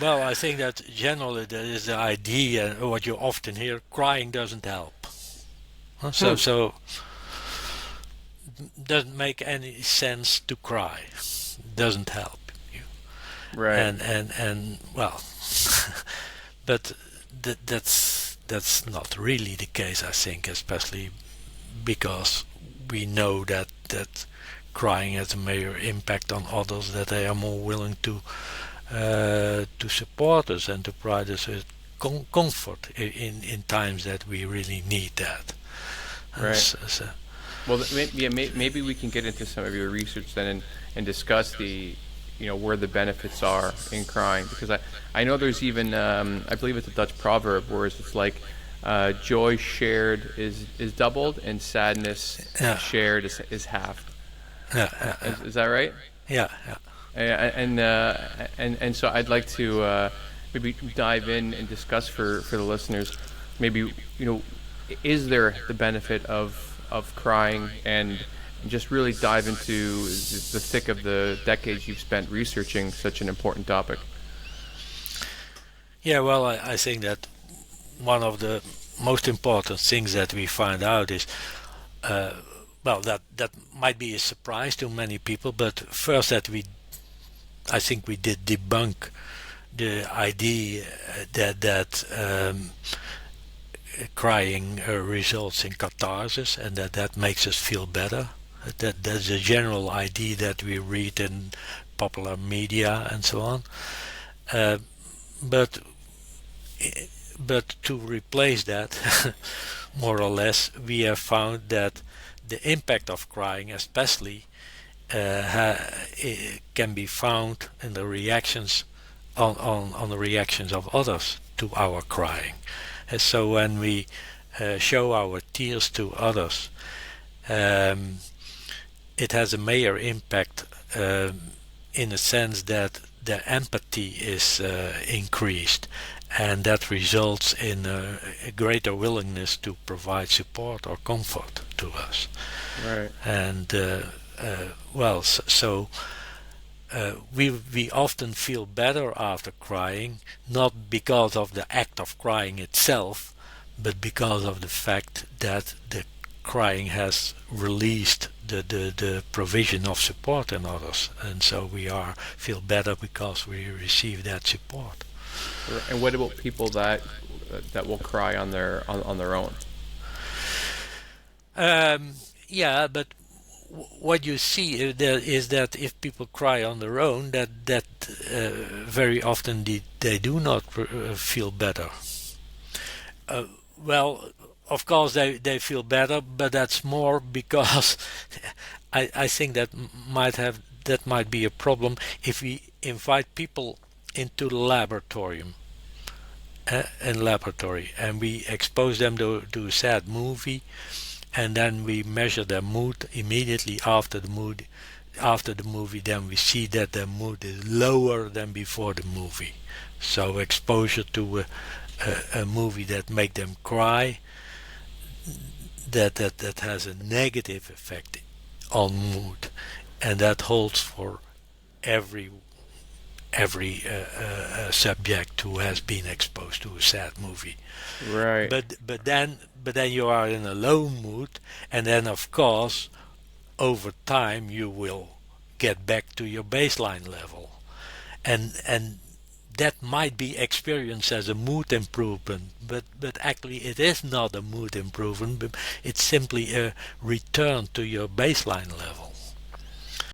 Well, I think that generally there is the idea, what you often hear, crying doesn't help. Hmm. So doesn't make any sense to cry. Doesn't help you. Right. And well, but that's not really the case. I think, especially because we know that crying has a major impact on others. That they are more willing to support us and to provide us with comfort in times that we really need that. Right. So, Well, yeah, maybe we can get into some of your research then and discuss where the benefits are in crying, because I know there's even I believe it's a Dutch proverb where it's like joy shared is doubled and sadness yeah, shared is halved. yeah, yeah, yeah, Is that right? yeah, yeah. And so I'd like to maybe dive in and discuss for the listeners, maybe is there the benefit of crying, and just really dive into the thick of the decades you've spent researching such an important topic. Yeah, well, I think that one of the most important things that we find out is, uh, well, that might be a surprise to many people, but first I think we did debunk the idea that crying results in catharsis and that makes us feel better. That's a general idea that we read in popular media and so on. Uh, but but to replace that, more or less, we have found that the impact of crying, especially, can be found in the reactions on the reactions of others to our crying. So when we show our tears to others, um, it has a major impact in a sense that their empathy is increased, and that results in a greater willingness to provide support or comfort to us. Right. And well, we often feel better after crying, not because of the act of crying itself, but because of the fact that the crying has released the provision of support in others, and so we are feel better because we receive that support. And what about people that will cry on their own? Um, yeah, but what you see is that if people cry on their own, that very often they do not feel better. Uh, well, of course they feel better, but that's more because I think that might be a problem if we invite people into the laboratorium in laboratory and we expose them to a sad movie, and then we measure their mood immediately after the movie. Then we see that their mood is lower than before the movie. So exposure to a movie that make them cry, that has a negative effect on mood, and that holds for every subject who has been exposed to a sad movie. Right. But then you are in a low mood, and then of course over time you will get back to your baseline level, and that might be experienced as a mood improvement, but actually it is not a mood improvement. It's simply a return to your baseline level.